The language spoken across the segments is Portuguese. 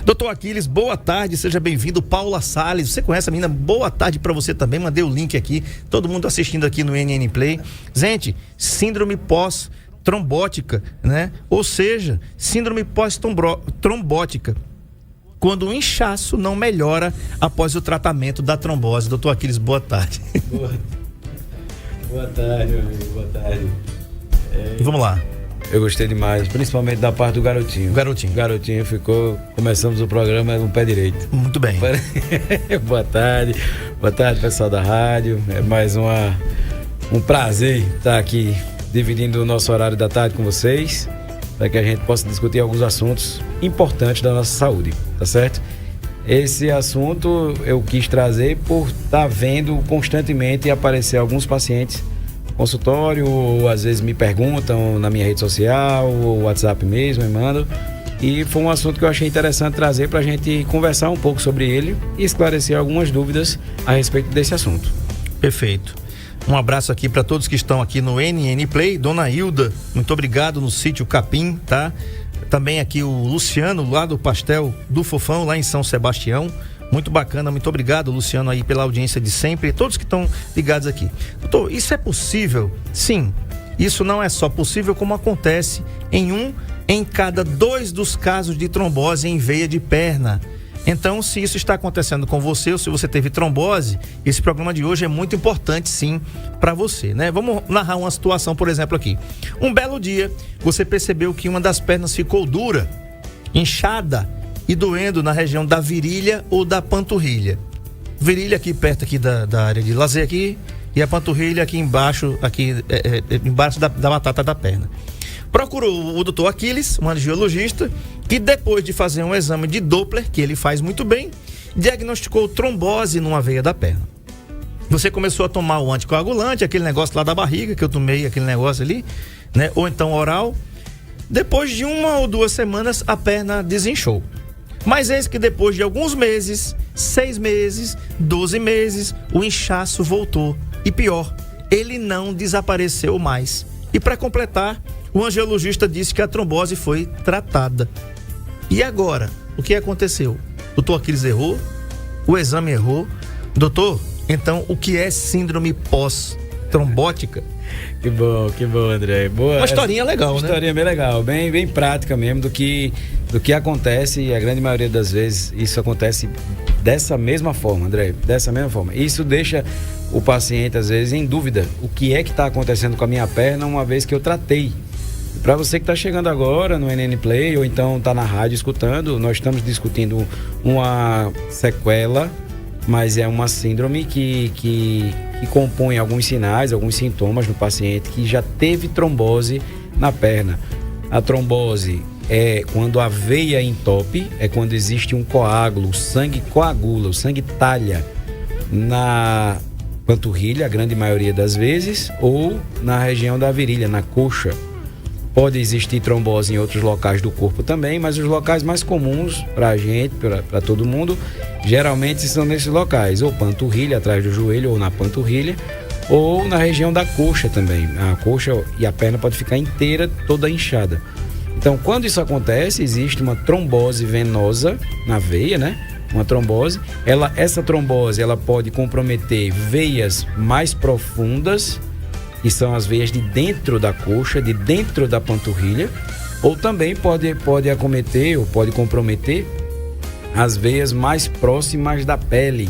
Doutor Aquiles, boa tarde, seja bem-vindo. Paula Salles, você conhece a menina? Boa tarde para você também, mandei o link aqui, todo mundo assistindo aqui no NN Play. Gente, síndrome pós-trombótica, né? Ou seja, síndrome pós-trombótica, quando o inchaço não melhora após o tratamento da trombose. Doutor Aquiles, boa tarde. Boa tarde, meu amigo, boa tarde. Vamos lá. Eu gostei demais, principalmente da parte do garotinho. Garotinho ficou, começamos o programa no pé direito. Muito bem. Boa tarde pessoal da rádio. É mais um prazer estar aqui dividindo o nosso horário da tarde com vocês, para que a gente possa discutir alguns assuntos importantes da nossa saúde, tá certo? Esse assunto eu quis trazer por estar vendo constantemente aparecer alguns pacientes no consultório, ou às vezes me perguntam na minha rede social, ou WhatsApp mesmo, me mandam. E foi um assunto que eu achei interessante trazer para a gente conversar um pouco sobre ele e esclarecer algumas dúvidas a respeito desse assunto. Perfeito. Um abraço aqui para todos que estão aqui no NN Play. Dona Hilda, muito obrigado, no sítio Capim, tá? Também aqui o Luciano, lá do Pastel do Fofão, lá em São Sebastião. Muito bacana, muito obrigado, Luciano, aí pela audiência de sempre e todos que estão ligados aqui. Doutor, isso é possível? Sim. Isso não é só possível, como acontece em cada 2 dos casos de trombose em veia de perna. Então, se isso está acontecendo com você ou se você teve trombose, esse programa de hoje é muito importante, sim, para você, né? Vamos narrar uma situação, por exemplo, aqui. Um belo dia, você percebeu que uma das pernas ficou dura, inchada e doendo na região da virilha ou da panturrilha. Virilha aqui perto aqui da área de lazer aqui, e a panturrilha aqui embaixo, embaixo da batata da perna. Procurou o doutor Aquiles, um angiologista, que depois de fazer um exame de Doppler, que ele faz muito bem, diagnosticou trombose numa veia da perna. Você começou a tomar o anticoagulante, aquele negócio lá da barriga, que eu tomei, aquele negócio ali, né? Ou então oral. Depois de 1 ou 2 semanas, a perna desinchou. Mas eis que depois de alguns meses, 6 meses, 12 meses, o inchaço voltou. E pior, ele não desapareceu mais. E para completar, o angiologista disse que a trombose foi tratada. E agora, o que aconteceu? O doutor Aquiles errou? O exame errou? Doutor, então o que é síndrome pós-trombótica? Que bom, André. Boa. Uma historinha legal, uma né? Uma historinha bem legal, bem prática mesmo do que acontece, e a grande maioria das vezes isso acontece dessa mesma forma, André, dessa mesma forma. Isso deixa o paciente, às vezes, em dúvida o que é que está acontecendo com a minha perna, uma vez que eu tratei. Para você que está chegando agora no NN Play ou então está na rádio escutando, nós estamos discutindo uma sequela, mas é uma síndrome que compõe alguns sinais, alguns sintomas no paciente que já teve trombose na perna. A trombose é quando a veia entope, é quando existe um coágulo, o sangue coagula, o sangue talha na panturrilha, a grande maioria das vezes, ou na região da virilha, na coxa. Pode existir trombose em outros locais do corpo também, mas os locais mais comuns para a gente, para todo mundo, geralmente são nesses locais, ou panturrilha, atrás do joelho, ou na panturrilha, ou na região da coxa também. A coxa e a perna pode ficar inteira, toda inchada. Então, quando isso acontece, existe uma trombose venosa na veia, né? Uma trombose. Essa trombose, ela pode comprometer veias mais profundas, que são as veias de dentro da coxa, de dentro da panturrilha, ou também pode acometer ou pode comprometer as veias mais próximas da pele.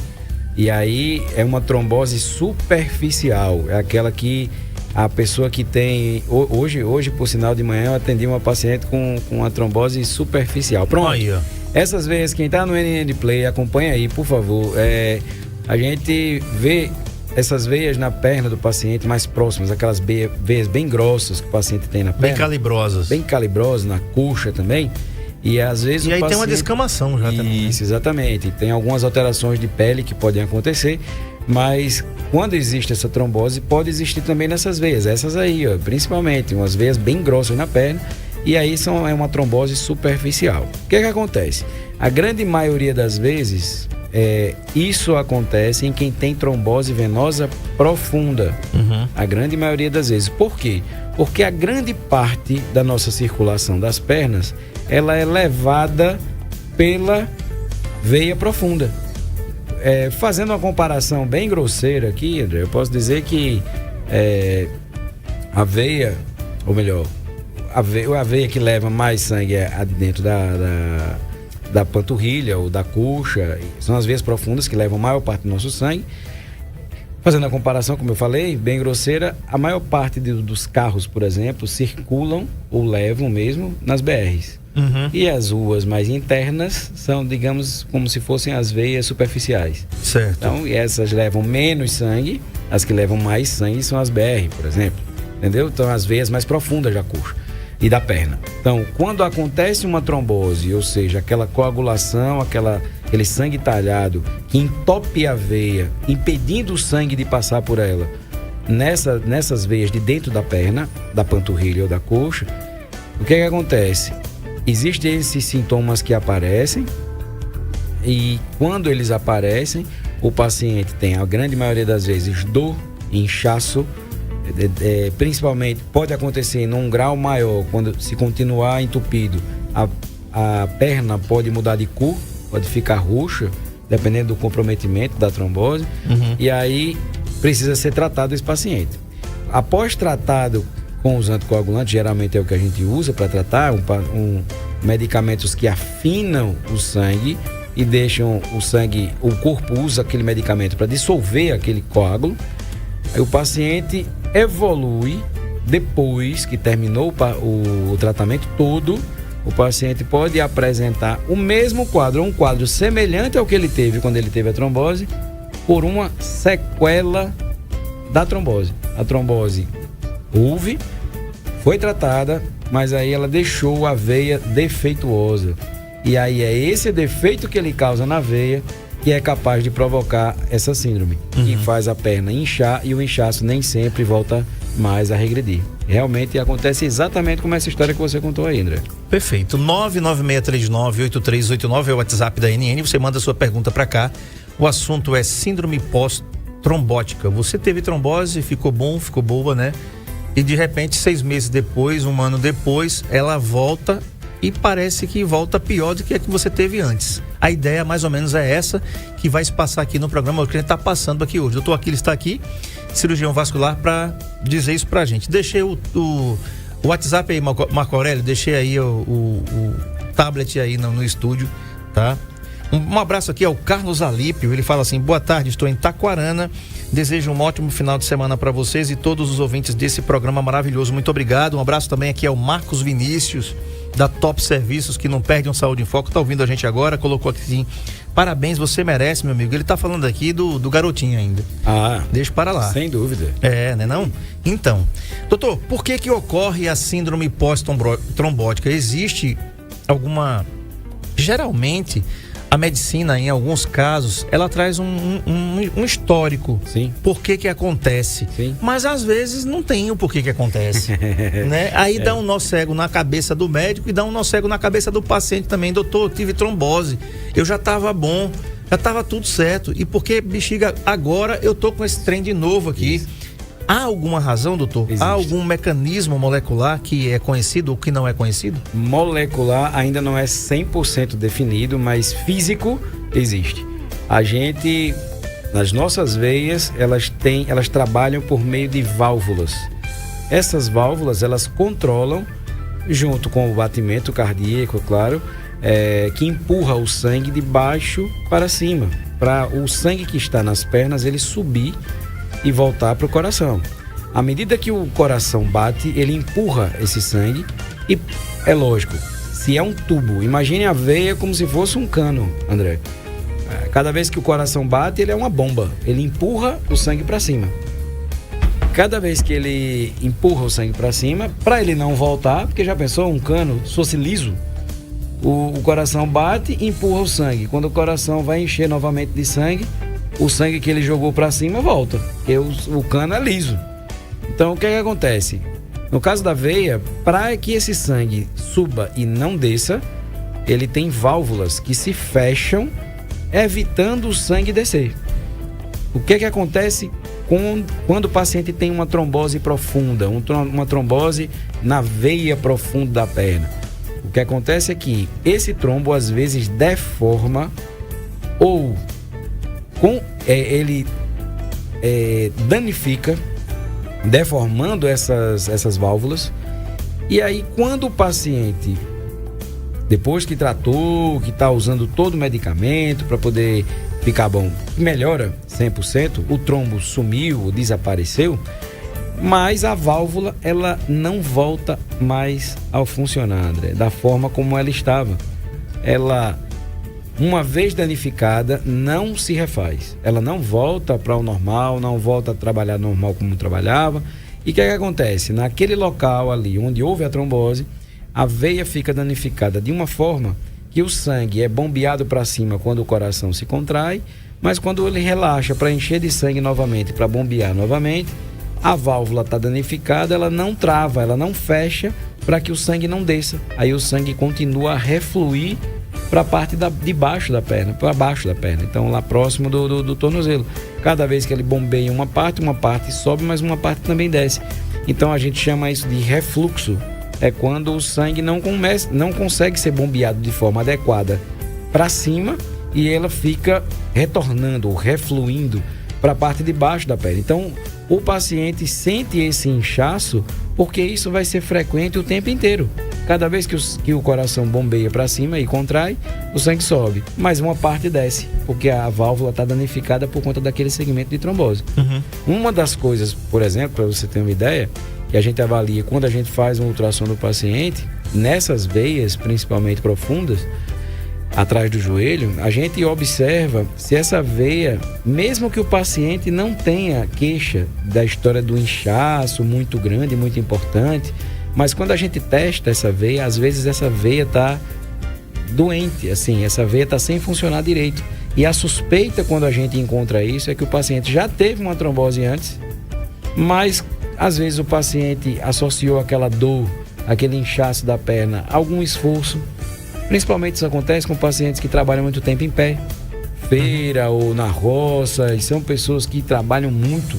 E aí é uma trombose superficial, é aquela que a pessoa que tem... Hoje, por sinal, de manhã eu atendi uma paciente com uma trombose superficial. Pronto. Aí, ó. Essas veias, quem está no NN Play, acompanha aí, por favor. A gente vê essas veias na perna do paciente mais próximas, aquelas veias bem grossas que o paciente tem na perna. Bem calibrosas, na coxa também. E às vezes e aí paciente... tem uma descamação já também. Isso, exatamente. Tem algumas alterações de pele que podem acontecer, mas quando existe essa trombose, pode existir também nessas veias. Essas aí, ó, principalmente, umas veias bem grossas na perna, e aí é uma trombose superficial. O que acontece? A grande maioria das vezes... isso acontece em quem tem trombose venosa profunda. A grande maioria das vezes. Por quê? Porque a grande parte da nossa circulação das pernas, ela é levada pela veia profunda. Fazendo uma comparação bem grosseira aqui, André, eu posso dizer que a veia, ou melhor, a veia que leva mais sangue é a de dentro da panturrilha ou da coxa, são as veias profundas que levam a maior parte do nosso sangue. Fazendo a comparação, como eu falei, bem grosseira, a maior parte dos carros, por exemplo, circulam ou levam mesmo nas BRs. Uhum. E as ruas mais internas são, digamos, como se fossem as veias superficiais. Certo. Então, e essas levam menos sangue, as que levam mais sangue são as BR, por exemplo. Entendeu? Então, as veias mais profundas da coxa e da perna. Então, quando acontece uma trombose, ou seja, aquela coagulação, aquele sangue talhado que entope a veia, impedindo o sangue de passar por ela, nessas veias de dentro da perna, da panturrilha ou da coxa, o que acontece? Existem esses sintomas que aparecem e quando eles aparecem, o paciente tem, a grande maioria das vezes, dor, inchaço, principalmente pode acontecer num grau maior, quando se continuar entupido, a perna pode mudar de cor, pode ficar roxa, dependendo do comprometimento da trombose, e aí precisa ser tratado esse paciente. Após tratado com os anticoagulantes, geralmente é o que a gente usa para tratar, medicamentos que afinam o sangue e deixam o sangue, o corpo usa aquele medicamento para dissolver aquele coágulo. Aí o paciente evolui, depois que terminou o tratamento todo, o paciente pode apresentar o mesmo quadro, um quadro semelhante ao que ele teve quando ele teve a trombose, por uma sequela da trombose. A trombose houve, foi tratada, mas aí ela deixou a veia defeituosa. E aí é esse defeito que ele causa na veia que é capaz de provocar essa síndrome, que faz a perna inchar e o inchaço nem sempre volta mais a regredir. Realmente acontece exatamente como essa história que você contou aí, André. Perfeito. 996398389 é o WhatsApp da NN. Você manda sua pergunta para cá. O assunto é síndrome pós-trombótica. Você teve trombose, ficou bom, ficou boa, né? E de repente, 6 meses depois, 1 ano depois, ela volta e parece que volta pior do que a que você teve antes. A ideia mais ou menos é essa que vai se passar aqui no programa, o que a gente está passando aqui hoje. O doutor Aquiles está aqui, cirurgião vascular, para dizer isso pra gente. Deixei o WhatsApp aí, Marco Aurélio, deixei aí o tablet aí no estúdio, tá? Um abraço aqui ao Carlos Alípio, ele fala assim: boa tarde, estou em Taquarana, desejo um ótimo final de semana para vocês e todos os ouvintes desse programa maravilhoso, muito obrigado. Um abraço também aqui ao Marcos Vinícius, da Top Serviços, que não perde um Saúde em Foco, tá ouvindo a gente agora, colocou aqui assim: parabéns, você merece, meu amigo. Ele tá falando aqui do garotinho ainda. Deixa para lá. Sem dúvida. Né não? Então, doutor, por que ocorre a síndrome pós-trombótica? Existe alguma... Geralmente, a medicina, em alguns casos, ela traz um histórico. Sim. Por que acontece. Sim. Mas às vezes não tem o porquê que acontece. Né? Aí dá um nó cego na cabeça do médico e dá um nó cego na cabeça do paciente também. Doutor, eu tive trombose, eu já estava bom, já estava tudo certo. E por que, bexiga, agora eu tô com esse trem de novo aqui? Isso. Há alguma razão, doutor? Existe. Há algum mecanismo molecular que é conhecido ou que não é conhecido? Molecular ainda não é 100% definido, mas físico existe. A gente, nas nossas veias, elas trabalham por meio de válvulas. Essas válvulas, elas controlam, junto com o batimento cardíaco, claro, que empurra o sangue de baixo para cima, para o sangue que está nas pernas ele subir e voltar para o coração. À medida que o coração bate, ele empurra esse sangue e, é lógico, se é um tubo, imagine a veia como se fosse um cano, André. Cada vez que o coração bate, ele é uma bomba, ele empurra o sangue para cima. Cada vez que ele empurra o sangue para cima, para ele não voltar, porque já pensou um cano, se fosse liso, o coração bate e empurra o sangue. Quando o coração vai encher novamente de sangue, o sangue que ele jogou para cima volta, porque o cano é liso. Então o que acontece? No caso da veia, para que esse sangue suba e não desça, ele tem válvulas que se fecham, evitando o sangue descer. O que acontece quando o paciente tem uma trombose profunda, uma trombose na veia profunda da perna? O que acontece é que esse trombo às vezes deforma ou ele danifica, deformando essas válvulas. E aí, quando o paciente, depois que tratou, que está usando todo o medicamento para poder ficar bom, melhora 100%, o trombo sumiu, desapareceu, mas a válvula ela não volta mais a funcionar, André, da forma como ela estava. Ela, uma vez danificada, não se refaz. Ela não volta para o normal, não volta a trabalhar normal como trabalhava. E o que acontece? Naquele local ali onde houve a trombose, a veia fica danificada de uma forma que o sangue é bombeado para cima quando o coração se contrai, mas quando ele relaxa para encher de sangue novamente, para bombear novamente, a válvula está danificada, ela não trava, ela não fecha para que o sangue não desça. Aí o sangue continua a refluir para a parte de baixo da perna, para baixo da perna, então lá próximo do tornozelo. Cada vez que ele bombeia uma parte sobe, mas uma parte também desce. Então a gente chama isso de refluxo. É quando o sangue não consegue ser bombeado de forma adequada para cima e ela fica retornando ou refluindo para a parte de baixo da perna. Então o paciente sente esse inchaço porque isso vai ser frequente o tempo inteiro. Cada vez que o coração bombeia para cima e contrai, o sangue sobe, mas uma parte desce, porque a válvula está danificada por conta daquele segmento de trombose. Uma das coisas, por exemplo, para você ter uma ideia, que a gente avalia quando a gente faz uma ultrassom do paciente, nessas veias, principalmente profundas, atrás do joelho, a gente observa se essa veia, mesmo que o paciente não tenha queixa da história do inchaço muito grande, muito importante, mas quando a gente testa essa veia, às vezes essa veia está doente, assim, essa veia está sem funcionar direito. E a suspeita quando a gente encontra isso é que o paciente já teve uma trombose antes, mas às vezes o paciente associou aquela dor, aquele inchaço da perna a algum esforço. Principalmente isso acontece com pacientes que trabalham muito tempo em pé, feira ou na roça, e são pessoas que trabalham muito,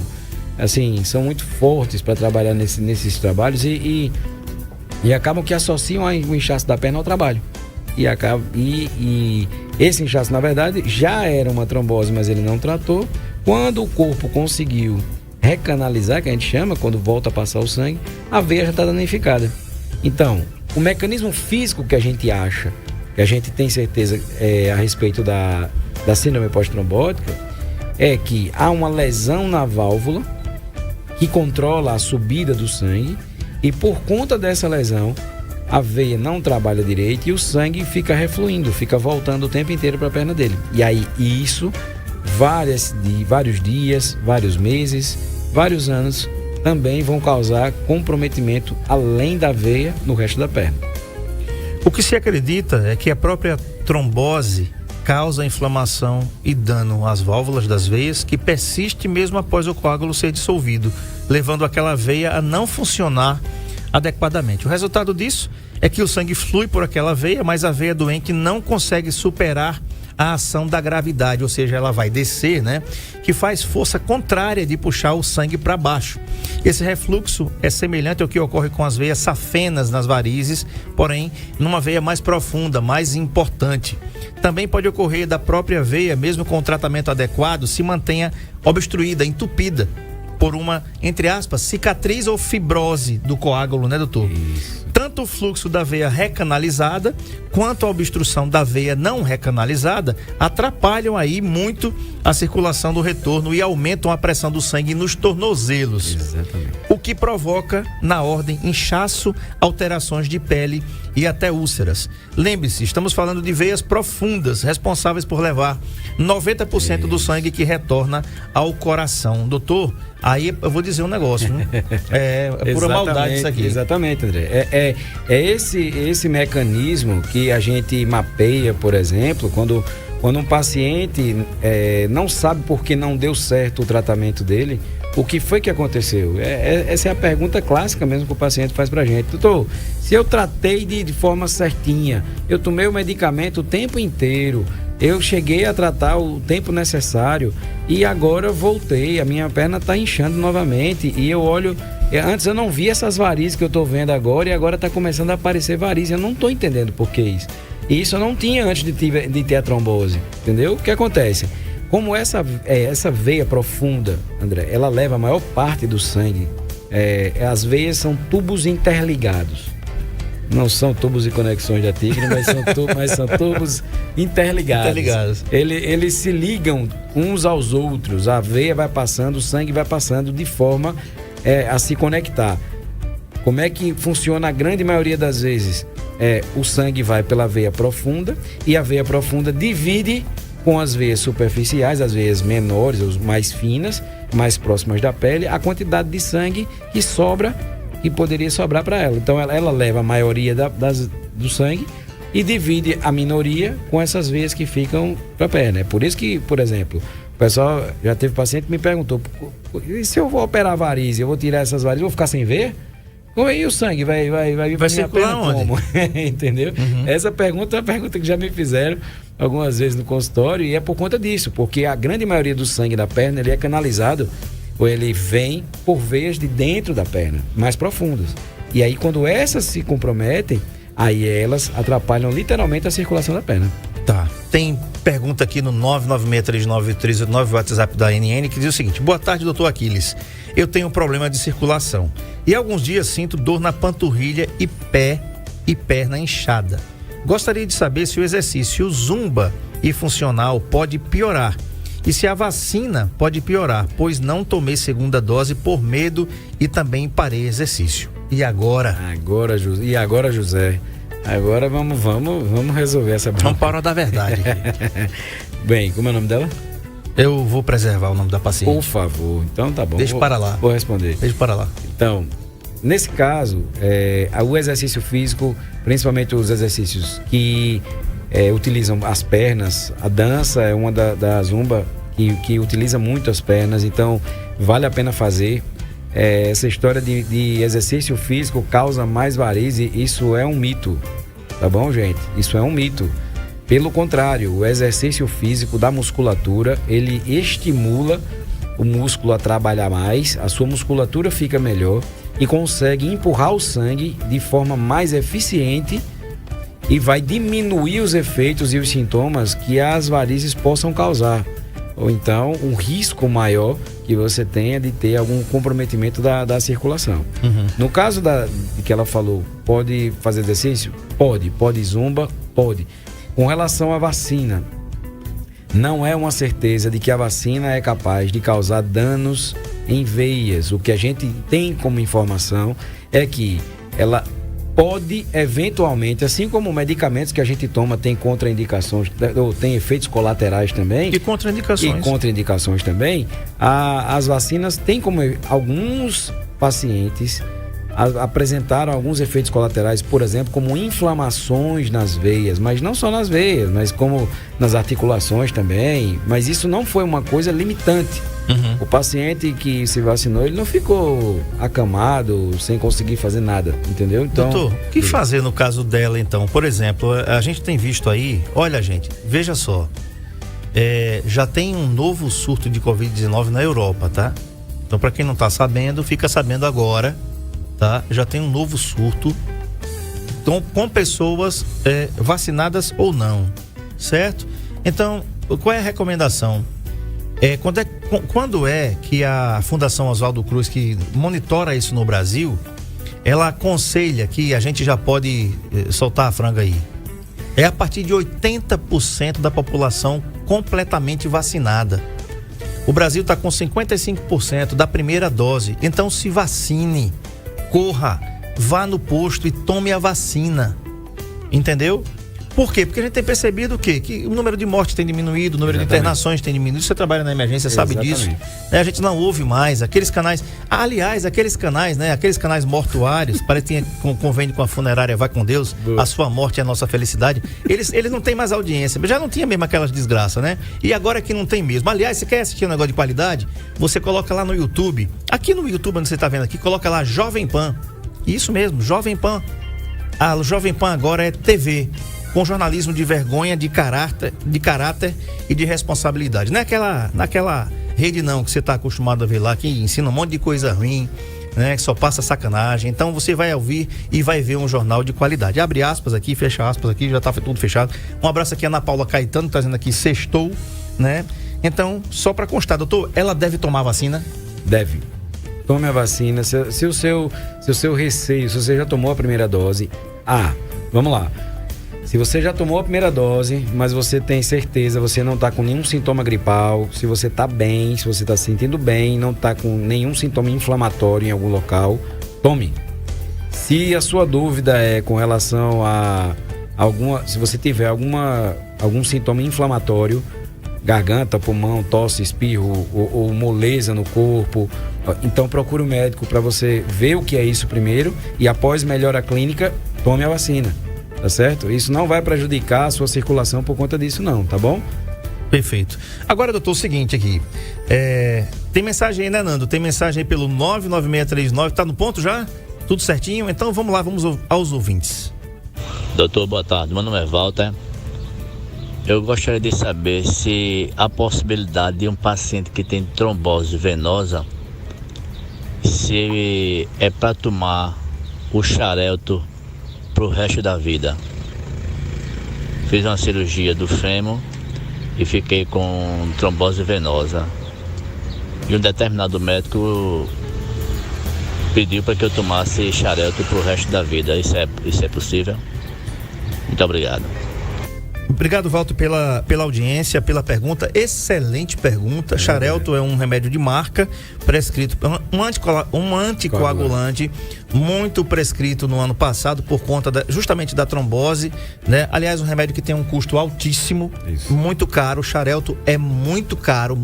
assim, são muito fortes para trabalhar nesses trabalhos e acabam que associam o inchaço da perna ao trabalho. E esse inchaço, na verdade, já era uma trombose, mas ele não tratou. Quando o corpo conseguiu recanalizar, que a gente chama, quando volta a passar o sangue, a veia já está danificada. Então, o mecanismo físico que a gente acha, que a gente tem certeza a respeito da síndrome pós-trombótica, é que há uma lesão na válvula que controla a subida do sangue e por conta dessa lesão, a veia não trabalha direito e o sangue fica refluindo, fica voltando o tempo inteiro para a perna dele. E aí isso, vários dias, vários meses, vários anos, também vão causar comprometimento além da veia no resto da perna. O que se acredita é que a própria trombose causa inflamação e dano às válvulas das veias que persiste mesmo após o coágulo ser dissolvido, levando aquela veia a não funcionar adequadamente. O resultado disso é que o sangue flui por aquela veia, mas a veia doente não consegue superar a ação da gravidade, ou seja, ela vai descer, né? Que faz força contrária de puxar o sangue para baixo. Esse refluxo é semelhante ao que ocorre com as veias safenas nas varizes, porém, numa veia mais profunda, mais importante. Também pode ocorrer da própria veia, mesmo com o tratamento adequado, se mantenha obstruída, entupida por uma, entre aspas, cicatriz ou fibrose do coágulo, né, doutor? Isso. Tanto o fluxo da veia recanalizada quanto a obstrução da veia não recanalizada atrapalham aí muito a circulação do retorno e aumentam a pressão do sangue nos tornozelos. Exatamente. O que provoca, na ordem, inchaço, alterações de pele e até úlceras. Lembre-se, estamos falando de veias profundas, responsáveis por levar 90% do sangue que retorna ao coração. Doutor, aí eu vou dizer um negócio, né? É pura maldade isso aqui. Exatamente, André. É esse mecanismo que a gente mapeia, por exemplo, quando um paciente não sabe por que não deu certo o tratamento dele, o que foi que aconteceu? Essa é a pergunta clássica mesmo que o paciente faz pra gente. Doutor, se eu tratei de forma certinha, eu tomei o medicamento o tempo inteiro, eu cheguei a tratar o tempo necessário e agora voltei, a minha perna está inchando novamente e eu olho Antes eu não via essas varizes que eu tô vendo agora, e agora tá começando a aparecer varizes. Eu não tô entendendo por que isso. E isso eu não tinha antes de ter a trombose, entendeu? O que acontece? Como essa veia profunda, André, ela leva a maior parte do sangue, as veias são tubos interligados. Não são tubos de conexões da Tigre, mas são tubos interligados. Eles se ligam uns aos outros. A veia vai passando, o sangue vai passando de forma a se conectar. Como é que funciona a grande maioria das vezes? O sangue vai pela veia profunda e a veia profunda divide com as veias superficiais, as veias menores, ou mais finas, mais próximas da pele, a quantidade de sangue que sobra, que poderia sobrar para ela. Então ela leva a maioria do sangue e divide a minoria com essas veias que ficam para a perna. É por isso que, por exemplo, o pessoal, já teve paciente que me perguntou: e se eu vou operar varizes, eu vou tirar essas varizes, eu vou ficar sem ver? E o sangue vai circular onde? Como? Entendeu? Uhum. Essa pergunta é uma pergunta que já me fizeram algumas vezes no consultório, e é por conta disso, porque a grande maioria do sangue da perna, ele é canalizado, ou ele vem por veias de dentro da perna, mais profundas. E aí, quando essas se comprometem, aí elas atrapalham literalmente a circulação da perna. Tá. Tem pergunta aqui no 996391389, WhatsApp da NN, que diz o seguinte: boa tarde, doutor Aquiles. Eu tenho um problema de circulação e alguns dias sinto dor na panturrilha e perna inchada. Gostaria de saber se o exercício zumba e funcional pode piorar e se a vacina pode piorar, pois não tomei segunda dose por medo e também parei exercício. E agora? Agora, José? Agora vamos resolver essa bronca. Vamos para a hora da verdade. Bem, como é o nome dela? Eu vou preservar o nome da paciente. Por favor. Então tá bom. Deixa para lá. Vou responder. Deixa para lá. Então, nesse caso, o exercício físico, principalmente os exercícios que utilizam as pernas, a dança é uma da zumba que utiliza muito as pernas, então vale a pena fazer. Essa história de exercício físico causa mais varizes, isso é um mito, tá bom, gente? Isso é um mito. Pelo contrário, o exercício físico da musculatura, ele estimula o músculo a trabalhar mais, a sua musculatura fica melhor e consegue empurrar o sangue de forma mais eficiente e vai diminuir os efeitos e os sintomas que as varizes possam causar. Ou então, um risco maior que você tenha de ter algum comprometimento da circulação. Uhum. No caso de que ela falou, pode fazer exercício? Pode zumba? Pode. Com relação à vacina, não é uma certeza de que a vacina é capaz de causar danos em veias. O que a gente tem como informação é que ela pode eventualmente, assim como medicamentos que a gente toma tem contraindicações, ou tem efeitos colaterais também. E contraindicações também. As vacinas têm como alguns pacientes apresentaram alguns efeitos colaterais, por exemplo, como inflamações nas veias, mas não só nas veias, mas como nas articulações também. Mas isso não foi uma coisa limitante. Uhum. O paciente que se vacinou, ele não ficou acamado, sem conseguir fazer nada, entendeu? Então, doutor, o que fazer no caso dela, então? Por exemplo, a gente tem visto aí, olha, gente, veja só, já tem um novo surto de Covid-19 na Europa, tá? Então, para quem não tá sabendo, fica sabendo agora, tá? Já tem um novo surto com pessoas vacinadas ou não, certo? Então, qual é a recomendação? Quando é que a Fundação Oswaldo Cruz, que monitora isso no Brasil, ela aconselha que a gente já pode soltar a franga aí? É a partir de 80% da população completamente vacinada. O Brasil está com 55% da primeira dose. Então se vacine, corra, vá no posto e tome a vacina. Entendeu? Por quê? Porque a gente tem percebido o quê? Que o número de mortes tem diminuído, o número de internações tem diminuído. Você trabalha na emergência, sabe disso. A gente não ouve mais aqueles canais. Aliás, aqueles canais, né? Aqueles canais mortuários, parece que tem convênio com a funerária Vai com Deus, a sua morte é a nossa felicidade. Eles não têm mais audiência. Já não tinha mesmo aquelas desgraças, né? E agora que não tem mesmo. Aliás, você quer assistir um negócio de qualidade? Você coloca lá no YouTube. Aqui no YouTube, onde você está vendo aqui, coloca lá Jovem Pan. Isso mesmo, Jovem Pan. A Jovem Pan agora é TV. Com jornalismo de vergonha, de caráter e de responsabilidade. Não é naquela rede não que você está acostumado a ver lá, que ensina um monte de coisa ruim, né? Que só passa sacanagem. Então você vai ouvir e vai ver um jornal de qualidade. Abre aspas aqui, fecha aspas aqui, já tá tudo fechado. Um abraço aqui a Ana Paula Caetano, tá dizendo aqui, sextou, né? Então, só para constar, doutor, ela deve tomar vacina? Deve. Tome a vacina. Se o seu receio, se você já tomou a primeira dose, vamos lá. Se você já tomou a primeira dose, mas você tem certeza, você não está com nenhum sintoma gripal, se você está bem, se você está se sentindo bem, não está com nenhum sintoma inflamatório em algum local, tome. Se a sua dúvida é com relação a se você tiver algum sintoma inflamatório, garganta, pulmão, tosse, espirro ou moleza no corpo, então procure um médico para você ver o que é isso primeiro e após melhora clínica, tome a vacina. Tá certo? Isso não vai prejudicar a sua circulação por conta disso não, tá bom? Perfeito. Agora, doutor, o seguinte aqui, tem mensagem aí, né, Nando? Tem mensagem aí pelo 99639, tá no ponto já? Tudo certinho? Então vamos lá, vamos aos ouvintes. Doutor, boa tarde, meu nome é Walter. Eu gostaria de saber se há possibilidade de um paciente que tem trombose venosa, se é para tomar o xarelto pro resto da vida. Fiz uma cirurgia do fêmur e fiquei com trombose venosa. E um determinado médico pediu para que eu tomasse xarelto pro resto da vida. Isso é possível? Muito obrigado. Obrigado, Walter, pela audiência, pela pergunta. Excelente pergunta. Xarelto é um remédio de marca, prescrito, um anticoagulante, muito prescrito no ano passado por conta justamente da trombose, né? Aliás, um remédio que tem um custo altíssimo, muito caro. O Xarelto é muito caro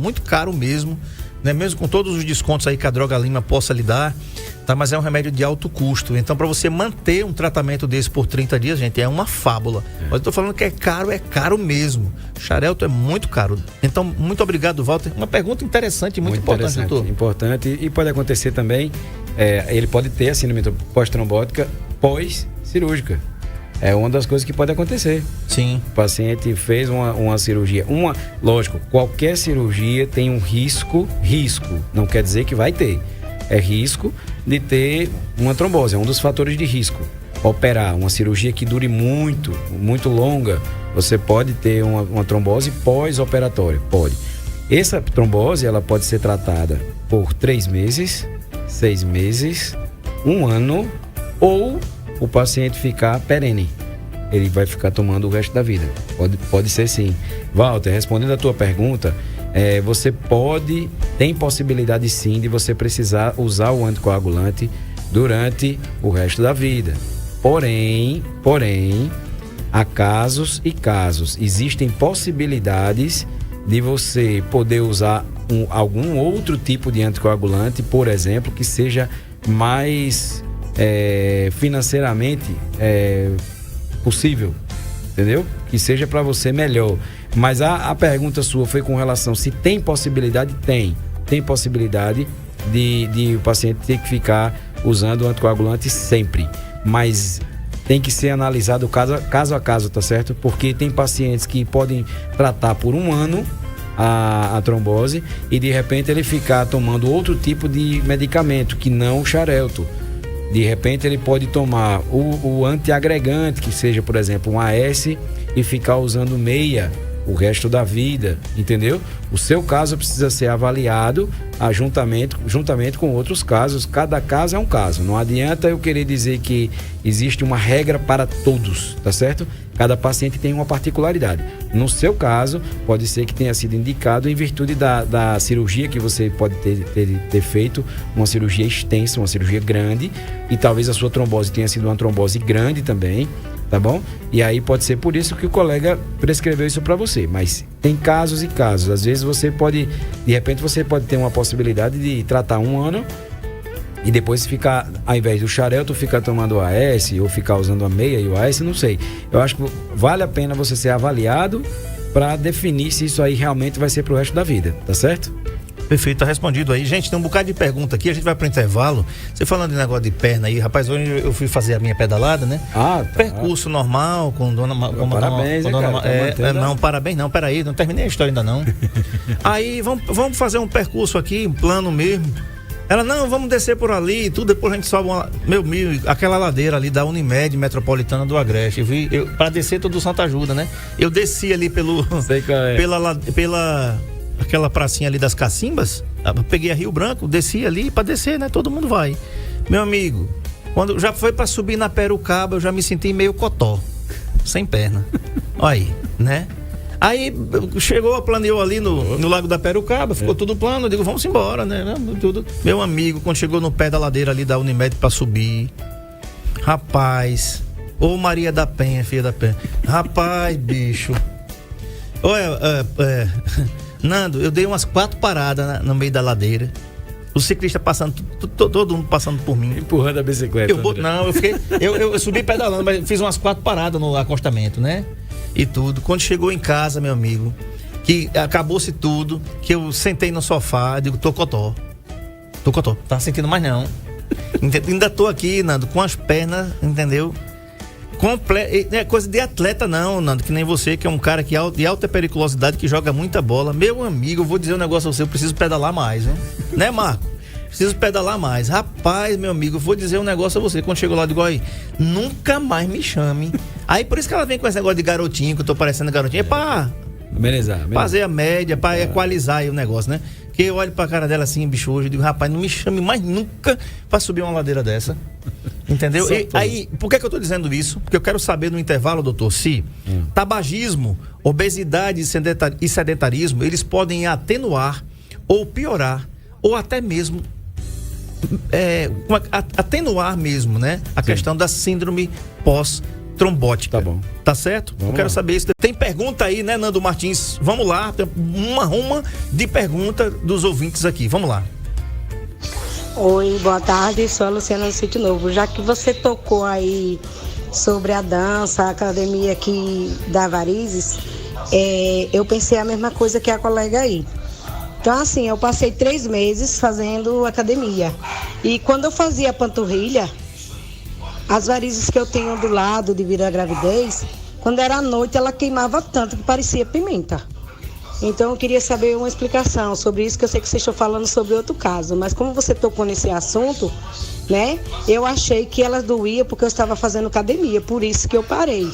mesmo, né? Mesmo com todos os descontos aí que a Droga Lima possa lhe dar, tá? Mas é um remédio de alto custo. Então, para você manter um tratamento desse por 30 dias, gente, é uma fábula. Mas eu tô falando que é caro mesmo. Xarelto é muito caro. Então, muito obrigado, Walter. Uma pergunta interessante, muito importante, doutor. Importante, e pode acontecer também, ele pode ter a síndrome pós-trombótica pós-cirúrgica. É uma das coisas que pode acontecer. Sim. O paciente fez uma cirurgia. Lógico, qualquer cirurgia tem um risco, não quer dizer que vai ter. É risco de ter uma trombose, é um dos fatores de risco. Operar uma cirurgia que dure muito longa, você pode ter uma trombose pós-operatória, pode. Essa trombose, ela pode ser tratada por 3 meses, 6 meses, 1 ano, ou o paciente ficar perene. Ele vai ficar tomando o resto da vida. Pode ser sim. Walter, respondendo a tua pergunta, você tem possibilidade sim de você precisar usar o anticoagulante durante o resto da vida. Porém, há casos e casos. Existem possibilidades de você poder usar algum outro tipo de anticoagulante, por exemplo, que seja mais financeiramente possível, entendeu? Que seja para você melhor. Mas a pergunta sua foi com relação se tem possibilidade. Tem possibilidade de o paciente ter que ficar usando o anticoagulante sempre, mas tem que ser analisado caso a caso, tá certo? Porque tem pacientes que podem tratar por 1 ano a trombose e de repente ele ficar tomando outro tipo de medicamento que não o Xarelto. De repente ele pode tomar o antiagregante, que seja, por exemplo, um AS, e ficar usando meia o resto da vida, entendeu? O seu caso precisa ser avaliado juntamente com outros casos. Cada caso é um caso. Não adianta eu querer dizer que existe uma regra para todos, tá certo? Cada paciente tem uma particularidade. No seu caso, pode ser que tenha sido indicado em virtude da cirurgia que você pode ter feito, uma cirurgia extensa, uma cirurgia grande, e talvez a sua trombose tenha sido uma trombose grande também, tá bom? E aí pode ser por isso que o colega prescreveu isso para você. Mas tem casos e casos. Às vezes de repente você pode ter uma possibilidade de tratar 1 ano e depois ficar, ao invés do Xarelto, ficar tomando o AS ou ficar usando a meia e o AS, não sei. Eu acho que vale a pena você ser avaliado para definir se isso aí realmente vai ser pro resto da vida, tá certo? Perfeito, tá respondido aí. Gente, tem um bocado de pergunta aqui, a gente vai pro intervalo. Você falando de negócio de perna aí, rapaz, hoje eu fui fazer a minha pedalada, né? Tá. Percurso normal, com dona... Parabéns, cara. Não, parabéns não, peraí, não terminei a história ainda não. Aí, vamos fazer um percurso aqui, um plano mesmo. Ela, não, vamos descer por ali e tudo, depois a gente sobe aquela ladeira ali da Unimed Metropolitana do Agreste. Pra descer todo o Santa Ajuda, né? Eu desci ali Sei qual é. pela aquela pracinha ali das Cacimbas, peguei a Rio Branco, desci ali pra descer, né? Todo mundo vai. Meu amigo, quando já foi pra subir na Perucaba, eu já me senti meio cotó, sem perna. Olha aí, né? Aí chegou, planeou ali no Lago da Perucaba, ficou tudo plano, eu digo, vamos embora, né? Tudo. Meu amigo, quando chegou no pé da ladeira ali da Unimed pra subir, rapaz, ô Maria da Penha, filha da Penha, rapaz, bicho, olha, Nando, eu dei umas 4 paradas no meio da ladeira, o ciclista passando, todo mundo passando por mim. Empurrando a bicicleta. Eu subi pedalando, mas fiz umas 4 paradas no acostamento, né? E tudo. Quando chegou em casa, meu amigo, que acabou-se tudo, que eu sentei no sofá, digo, tô cotó, tá sentindo mais não. Ainda tô aqui, Nando, com as pernas, entendeu? Não é coisa de atleta não, Nando, que nem você, que é um cara de alta periculosidade, que joga muita bola. Meu amigo, eu vou dizer um negócio a você, eu preciso pedalar mais, né, Marco? Preciso pedalar mais. Rapaz, meu amigo, eu vou dizer um negócio a você. Quando chegou lá, eu digo, aí, nunca mais me chame. Aí por isso que ela vem com esse negócio de garotinho, que eu tô parecendo garotinho. É pra fazer a média, pra equalizar aí o negócio, né? Que eu olho pra cara dela assim, bicho, hoje, eu digo, rapaz, não me chame mais nunca pra subir uma ladeira dessa. Entendeu? E aí, por que eu tô dizendo isso? Porque eu quero saber no intervalo, doutor, se tabagismo, obesidade e sedentarismo, eles podem atenuar ou piorar, ou até mesmo atenuar mesmo, né? A questão da síndrome pós-trombótica. Tá bom. Tá certo? Eu quero saber isso. Tem pergunta aí, né, Nando Martins? Vamos lá, tem uma de pergunta dos ouvintes aqui. Vamos lá. Oi, boa tarde, sou a Luciana do Sítio Novo. Já que você tocou aí sobre a dança, a academia aqui da Varizes, eu pensei a mesma coisa que a colega aí. Então, assim, eu passei 3 meses fazendo academia. E quando eu fazia panturrilha, as varizes que eu tenho do lado devido à gravidez, quando era à noite, ela queimava tanto que parecia pimenta. Então, eu queria saber uma explicação sobre isso, que eu sei que vocês estão falando sobre outro caso. Mas como você tocou nesse assunto, né, eu achei que ela doía porque eu estava fazendo academia. Por isso que eu parei.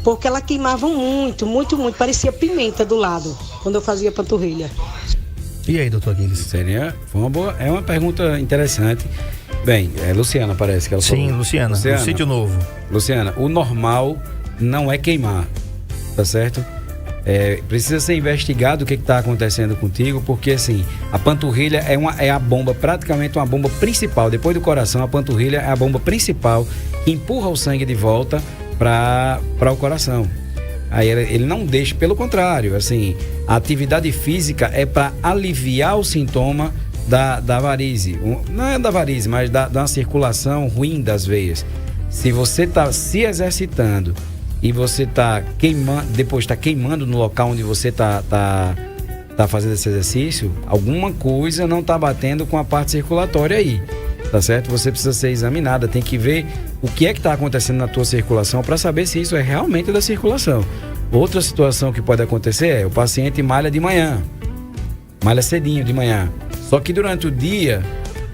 Porque ela queimava muito, muito, muito. Parecia pimenta do lado, quando eu fazia panturrilha. E aí, doutor Aguiles? Seria é uma pergunta interessante. Bem, Luciana parece que ela falou. Sim, Luciana, do Sítio Novo. Luciana, o normal não é queimar, tá certo? Precisa ser investigado o que está acontecendo contigo, porque assim, a panturrilha é a bomba, praticamente uma bomba principal. Depois do coração, a panturrilha é a bomba principal que empurra o sangue de volta para o coração. Aí ele não deixa, pelo contrário, assim, a atividade física é para aliviar o sintoma da varize. Não é da varize, mas da uma circulação ruim das veias. Se você está se exercitando e você está queimando, depois está queimando no local onde você está fazendo esse exercício, alguma coisa não está batendo com a parte circulatória aí, tá certo? Você precisa ser examinada, tem que ver o que é que está acontecendo na tua circulação para saber se isso é realmente da circulação. Outra situação que pode acontecer é o paciente malha de manhã, malha cedinho de manhã, só que durante o dia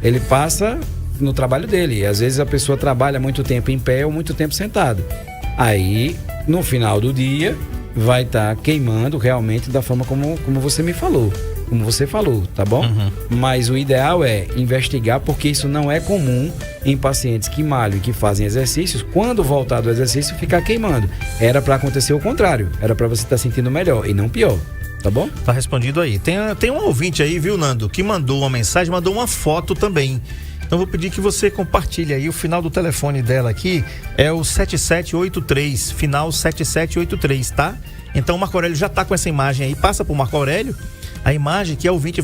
ele passa no trabalho dele, e às vezes a pessoa trabalha muito tempo em pé ou muito tempo sentado. Aí, no final do dia, vai estar queimando realmente da forma como você me falou. Como você falou, tá bom? Mas o ideal é investigar, porque isso não é comum em pacientes que malham e que fazem exercícios. Quando voltar do exercício, ficar queimando. Era para acontecer o contrário. Era para você estar sentindo melhor e não pior. Tá bom? Tá respondido aí. Tem um ouvinte aí, viu, Nando, que mandou uma mensagem, mandou uma foto também. Então vou pedir que você compartilhe aí. O final do telefone dela aqui é o 7783, final 7783, tá? Então o Marco Aurélio já tá com essa imagem aí. Passa pro Marco Aurélio a imagem que a ouvinte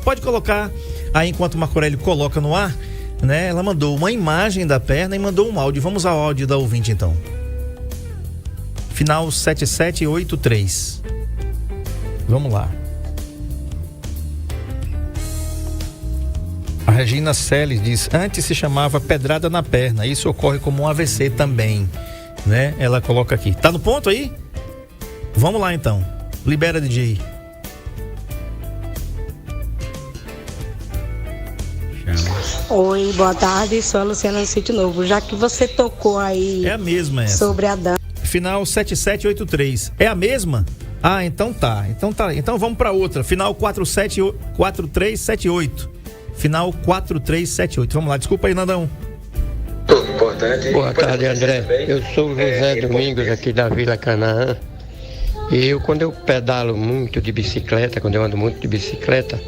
pode colocar aí enquanto o Marco Aurélio coloca no ar, né? Ela mandou uma imagem da perna e mandou um áudio. Vamos ao áudio da ouvinte então. Final 7783. Vamos lá. A Regina Celes diz: antes se chamava pedrada na perna, isso ocorre como um AVC também, né? Ela coloca aqui. Tá no ponto aí? Vamos lá então. Libera, DJ. Oi, boa tarde, sou a Luciana do Sítio Novo. Já que você tocou aí... É a mesma essa. Sobre a dança. Final 7783. É a mesma? Ah, então tá. Então vamos pra outra. Final 4378. Final 4378. Vamos lá, desculpa aí, Nandão. Boa tarde, André. Eu sou o José Domingos, aqui da Vila Canaã. E quando eu pedalo muito de bicicleta, quando eu ando muito de bicicleta,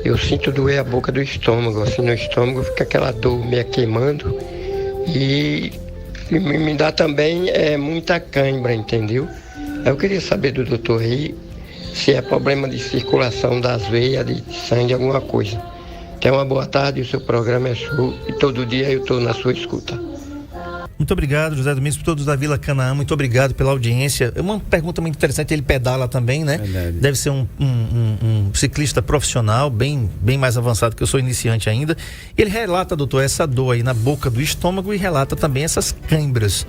eu sinto doer a boca do estômago. Assim, no estômago fica aquela dor meio queimando. E me dá também muita cãibra, entendeu? Eu queria saber do doutor aí se é problema de circulação das veias, de sangue, alguma coisa. Tenha uma boa tarde, o seu programa é show e todo dia eu estou na sua escuta. Muito obrigado, José Domingos, por todos da Vila Canaã. Muito obrigado pela audiência. É uma pergunta muito interessante. Ele pedala também, né? Verdade. Deve ser um ciclista profissional, bem mais avançado, que eu sou iniciante ainda. Ele relata, doutor, essa dor aí na boca do estômago e relata também essas câimbras.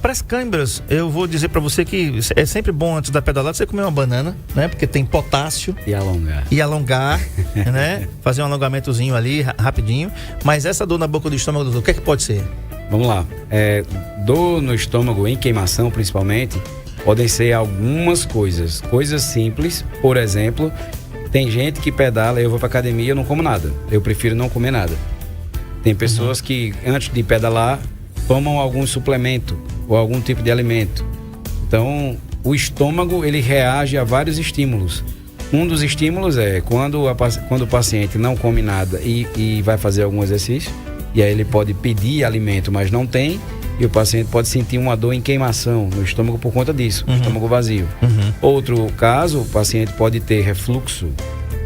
Para as câimbras, eu vou dizer para você que é sempre bom antes da pedalada você comer uma banana, né? Porque tem potássio. E alongar, né? Fazer um alongamentozinho ali, rapidinho. Mas essa dor na boca do estômago, doutor, o que é que pode ser? Vamos lá. Dor no estômago, em queimação principalmente, podem ser algumas coisas simples. Por exemplo, tem gente que pedala, eu vou pra academia e eu não como nada. Eu prefiro não comer nada. Tem pessoas que antes de pedalar tomam algum suplemento ou algum tipo de alimento. Então, o estômago, ele reage a vários estímulos. Um dos estímulos é quando o paciente não come nada e vai fazer algum exercício, e aí ele pode pedir alimento, mas não tem, e o paciente pode sentir uma dor em queimação no estômago por conta disso, estômago vazio. Outro caso, o paciente pode ter refluxo,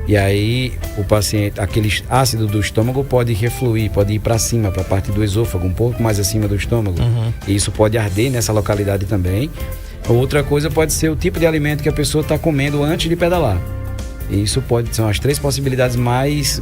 e aí o paciente, aquele ácido do estômago pode refluir, pode ir para cima, para a parte do esôfago, um pouco mais acima do estômago. E isso pode arder nessa localidade também. Outra coisa pode ser o tipo de alimento que a pessoa está comendo antes de pedalar. E isso são as 3 possibilidades mais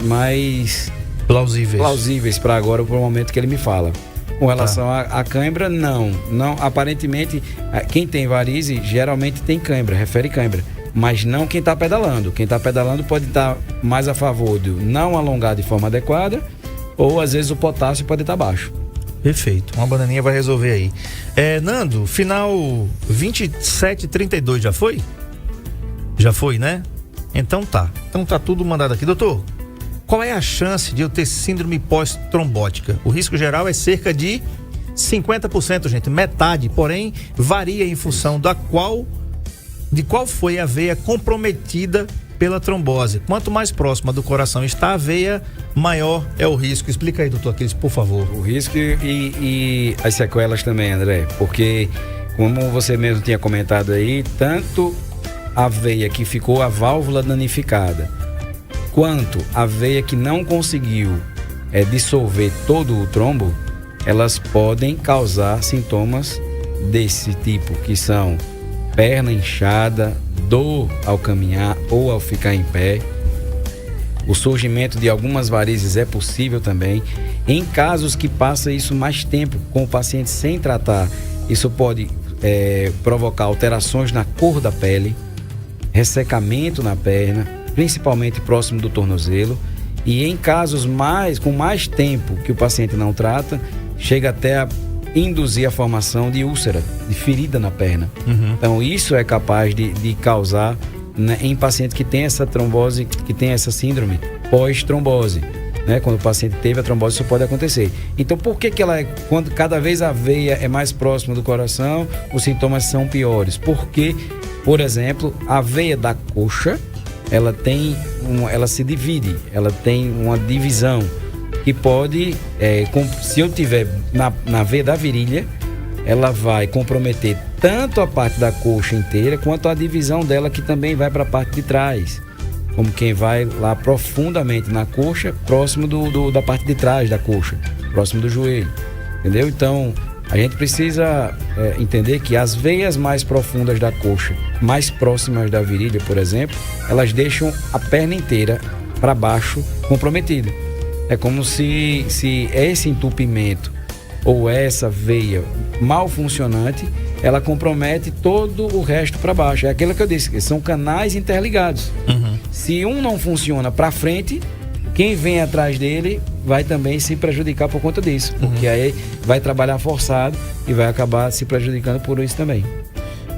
plausíveis para agora, para o momento que ele me fala. Com relação à cãibra, não, aparentemente, quem tem varize geralmente tem cãibra, refere cãibra. Mas não quem está pedalando. Quem está pedalando pode estar mais a favor de não alongar de forma adequada, ou às vezes o potássio pode estar baixo. Perfeito, uma bananinha vai resolver aí. Nando, final 2732 já foi? Já foi, né? Então tá tudo mandado aqui. Doutor, qual é a chance de eu ter síndrome pós-trombótica? O risco geral é cerca de 50%, gente, metade, porém varia em função de qual foi a veia comprometida pela trombose. Quanto mais próxima do coração está a veia, maior é o risco. Explica aí, doutor Aquiles, por favor. O risco e as sequelas também, André, porque como você mesmo tinha comentado aí, tanto a veia que ficou a válvula danificada, quanto a veia que não conseguiu dissolver todo o trombo, elas podem causar sintomas desse tipo, que são perna inchada, dor ao caminhar ou ao ficar em pé. O surgimento de algumas varizes é possível também. Em casos que passa isso mais tempo com o paciente sem tratar, isso pode provocar alterações na cor da pele, ressecamento na perna, principalmente próximo do tornozelo. E em casos com mais tempo que o paciente não trata, chega até a induzir a formação de úlcera, de ferida na perna. Então isso é capaz de causar, né, em paciente que tem essa trombose, que tem essa síndrome pós-trombose, né? Quando o paciente teve a trombose, isso pode acontecer. Então por que quando cada vez a veia é mais próxima do coração, os sintomas são piores? Porque, por exemplo, a veia da coxa, ela se divide, ela tem uma divisão que pode, se eu tiver na veia da virilha, ela vai comprometer tanto a parte da coxa inteira, quanto a divisão dela, que também vai para a parte de trás. Como quem vai lá profundamente na coxa, próximo da parte de trás da coxa, próximo do joelho. Entendeu? Então, a gente precisa entender que as veias mais profundas da coxa, mais próximas da virilha, por exemplo, elas deixam a perna inteira para baixo comprometida. É como se esse entupimento ou essa veia mal funcionante, ela compromete todo o resto para baixo. É aquilo que eu disse, que são canais interligados. Se um não funciona para frente, quem vem atrás dele vai também se prejudicar por conta disso, porque aí vai trabalhar forçado e vai acabar se prejudicando por isso também.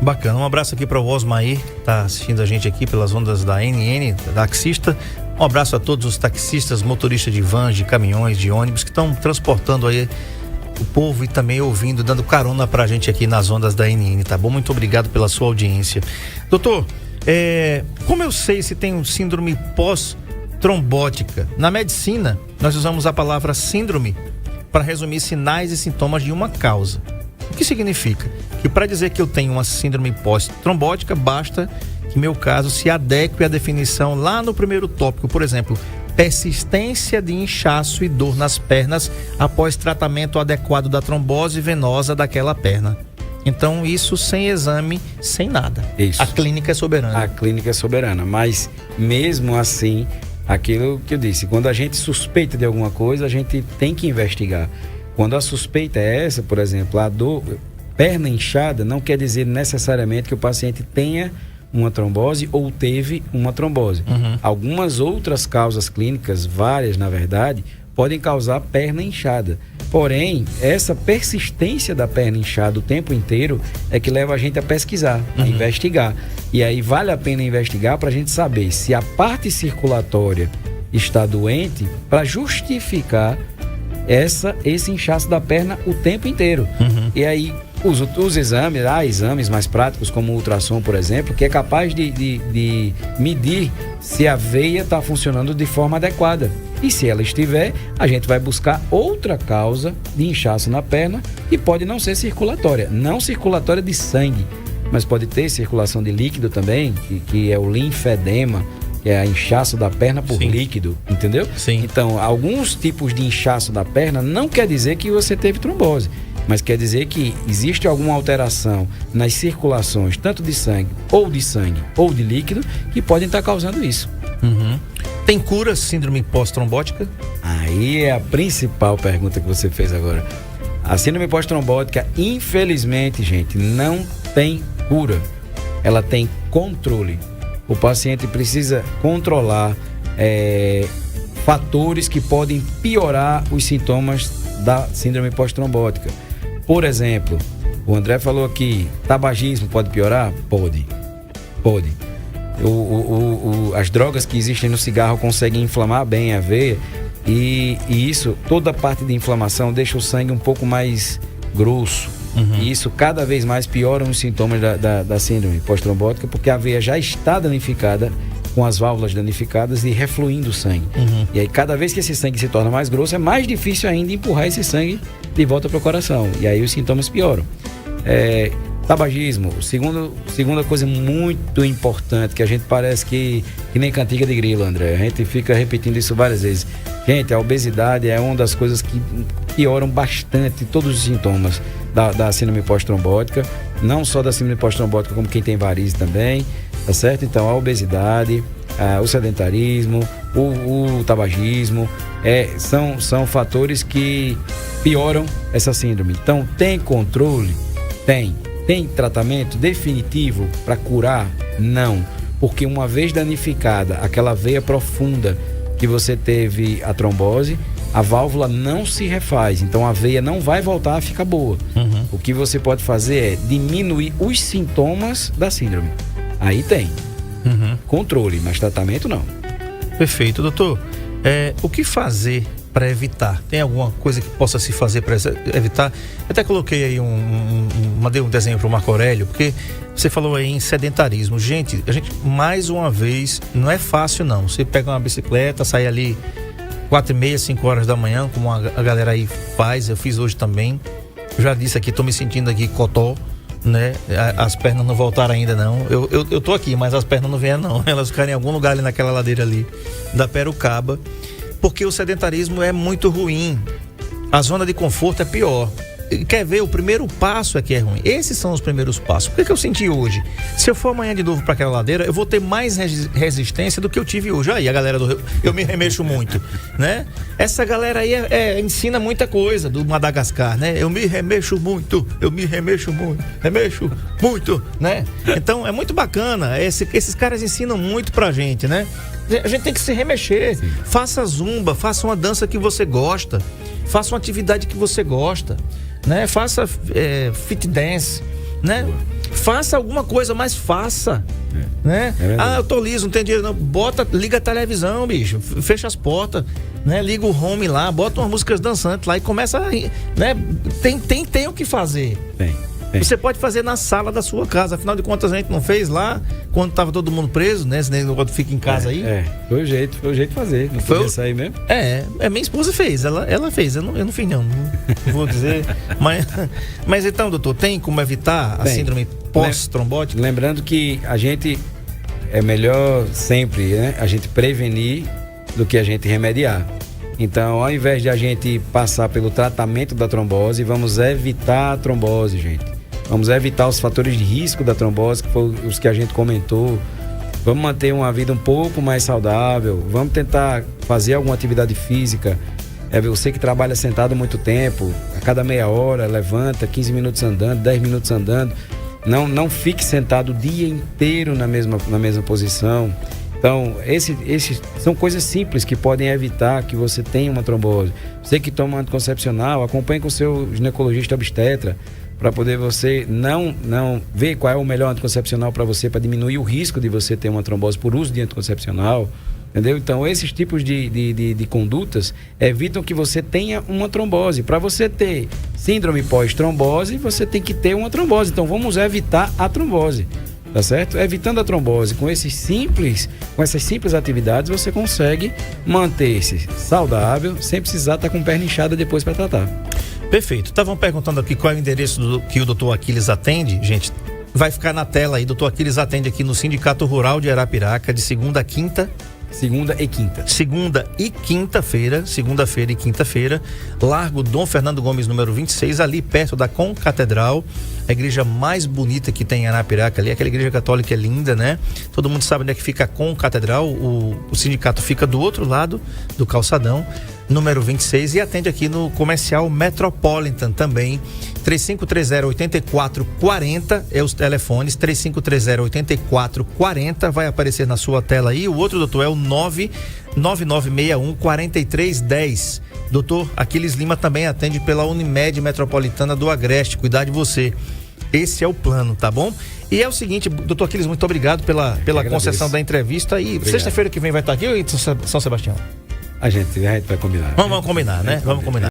Bacana, um abraço aqui para o Osmair, tá assistindo a gente aqui pelas ondas da NN, taxista. Um abraço a todos os taxistas, motoristas de vans, de caminhões, de ônibus que estão transportando aí o povo e também ouvindo, dando carona pra gente aqui nas ondas da NN, tá bom? Muito obrigado pela sua audiência. Doutor, como eu sei se tem um síndrome pós-trombótica? Na medicina, nós usamos a palavra síndrome para resumir sinais e sintomas de uma causa. O que significa? Que para dizer que eu tenho uma síndrome pós-trombótica, basta que meu caso se adeque à definição lá no primeiro tópico, por exemplo, persistência de inchaço e dor nas pernas após tratamento adequado da trombose venosa daquela perna. Então, isso sem exame, sem nada. Isso. A clínica é soberana. A clínica é soberana, mas mesmo assim, aquilo que eu disse, quando a gente suspeita de alguma coisa, a gente tem que investigar. Quando a suspeita é essa, por exemplo, a dor, perna inchada, não quer dizer necessariamente que o paciente tenha uma trombose ou teve uma trombose. Algumas outras causas clínicas, várias na verdade, podem causar perna inchada. Porém, essa persistência da perna inchada o tempo inteiro é que leva a gente a pesquisar, a investigar. E aí vale a pena investigar para a gente saber se a parte circulatória está doente para justificar esse inchaço da perna o tempo inteiro. E aí os exames, há exames mais práticos como o ultrassom, por exemplo, que é capaz de medir se a veia está funcionando de forma adequada. E se ela estiver, a gente vai buscar outra causa de inchaço na perna e pode não ser circulatória, não circulatória de sangue, mas pode ter circulação de líquido também, que é o linfedema, que é a inchaço da perna por líquido, entendeu? Sim. Então, alguns tipos de inchaço da perna não quer dizer que você teve trombose, mas quer dizer que existe alguma alteração nas circulações, tanto de sangue ou de líquido, que podem estar causando isso. Tem cura síndrome pós-trombótica? Aí é a principal pergunta que você fez agora. A síndrome pós-trombótica, infelizmente, gente, não tem cura. Ela tem controle. O paciente precisa controlar fatores que podem piorar os sintomas da síndrome pós-trombótica. Por exemplo, o André falou aqui, tabagismo pode piorar? Pode. As drogas que existem no cigarro conseguem inflamar bem a veia e isso, toda a parte de inflamação deixa o sangue um pouco mais grosso. E isso cada vez mais piora os sintomas da síndrome pós-trombótica, porque a veia já está danificada, com as válvulas danificadas e refluindo o sangue. E aí cada vez que esse sangue se torna mais grosso, é mais difícil ainda empurrar esse sangue de volta para o coração. E aí os sintomas pioram. Tabagismo, segunda coisa muito importante, que a gente parece que nem cantiga de grilo, André. A gente fica repetindo isso várias vezes. Gente, a obesidade é uma das coisas que pioram bastante todos os sintomas da síndrome pós-trombótica. Não só da síndrome pós-trombótica, como quem tem varizes também, tá certo? Então, a obesidade, o sedentarismo, o tabagismo, são fatores que pioram essa síndrome. Então, tem controle? Tem. Tem tratamento definitivo para curar? Não. Porque uma vez danificada aquela veia profunda que você teve a trombose, a válvula não se refaz. Então a veia não vai voltar a ficar boa. O que você pode fazer é diminuir os sintomas da síndrome. Aí tem controle, mas tratamento não. Perfeito, doutor. O que fazer para evitar? Tem alguma coisa que possa se fazer para evitar? Eu até coloquei aí mandei um desenho para o Marco Aurélio, porque você falou aí em sedentarismo. Gente, a gente, mais uma vez, não é fácil não. Você pega uma bicicleta, sai ali 4h30, 5 horas da manhã, como a galera aí faz, eu fiz hoje também. Eu já disse aqui, tô me sentindo aqui cotó, né? As pernas não voltaram ainda não. Eu tô aqui, mas as pernas não vêm não. Elas ficaram em algum lugar ali naquela ladeira ali da Perocaba. Porque o sedentarismo é muito ruim. A zona de conforto é pior. quer ver, o primeiro passo é que é ruim. Esses são os primeiros passos. Por que eu senti hoje? Se eu for amanhã de novo para aquela ladeira, eu vou ter mais resistência do que eu tive hoje. Aí a galera do eu me remexo muito, né? Essa galera aí ensina muita coisa do Madagascar, né? Eu me remexo muito, remexo muito, né? Então é muito bacana. Esses caras ensinam muito pra gente, né? A gente tem que se remexer. Sim. Faça zumba, faça uma dança que você gosta, faça uma atividade que você gosta, né? Faça fit dance, né? Faça alguma coisa, mas faça, né? Eu tô liso, não tem dinheiro não. Liga a televisão, bicho, fecha as portas, né? Liga o home lá, bota umas músicas dançantes lá e começa a, né? Tem o que fazer. Tem. Você pode fazer na sala da sua casa. Afinal de contas, a gente não fez lá quando tava todo mundo preso, né? Esse negócio fica em casa aí. Foi o jeito de fazer. Não podia sair mesmo? Minha esposa fez. Ela fez. Eu não fiz, não vou dizer. Mas então, doutor, tem como evitar a síndrome pós-trombótica? Lembrando que a gente é melhor sempre, né? A gente prevenir do que a gente remediar. Então, ao invés de a gente passar pelo tratamento da trombose, vamos evitar a trombose, gente. Vamos evitar os fatores de risco da trombose, que foram os que a gente comentou. Vamos manter uma vida um pouco mais saudável. Vamos tentar fazer alguma atividade física. Você que trabalha sentado há muito tempo, a cada meia hora, levanta, 15 minutos andando, 10 minutos andando. Não fique sentado o dia inteiro na mesma posição. Então, esses são coisas simples que podem evitar que você tenha uma trombose. Você que toma anticoncepcional, acompanhe com o seu ginecologista obstetra, para poder você não ver qual é o melhor anticoncepcional para você, para diminuir o risco de você ter uma trombose por uso de anticoncepcional, entendeu? Então, esses tipos de condutas evitam que você tenha uma trombose. Para você ter síndrome pós-trombose, você tem que ter uma trombose. Então, vamos evitar a trombose, tá certo? Evitando a trombose com essas simples atividades, você consegue manter-se saudável, sem precisar estar com perna inchada depois para tratar. Perfeito. Estavam perguntando aqui qual é o endereço que o doutor Aquiles atende. Gente, vai ficar na tela aí. Doutor Aquiles atende aqui no Sindicato Rural de Arapiraca, de segunda a quinta. Segunda e quinta-feira, Largo Dom Fernando Gomes, número 26, ali perto da Concatedral, a igreja mais bonita que tem em Arapiraca ali, aquela igreja católica é linda, né? Todo mundo sabe onde é que fica a Concatedral, o sindicato fica do outro lado do calçadão, número 26, e atende aqui no Comercial Metropolitan também. 3530-8440 é os telefones, 3530-8440, vai aparecer na sua tela aí. O outro, doutor, é o 99961-4310. Doutor Aquiles Lima também atende pela Unimed Metropolitana do Agreste, cuidar de você. Esse é o plano, tá bom? E é o seguinte, doutor Aquiles, muito obrigado pela concessão da entrevista. E sexta-feira que vem vai estar aqui ou em São Sebastião? A gente vai combinar. Vamos combinar, né? Vamos combinar.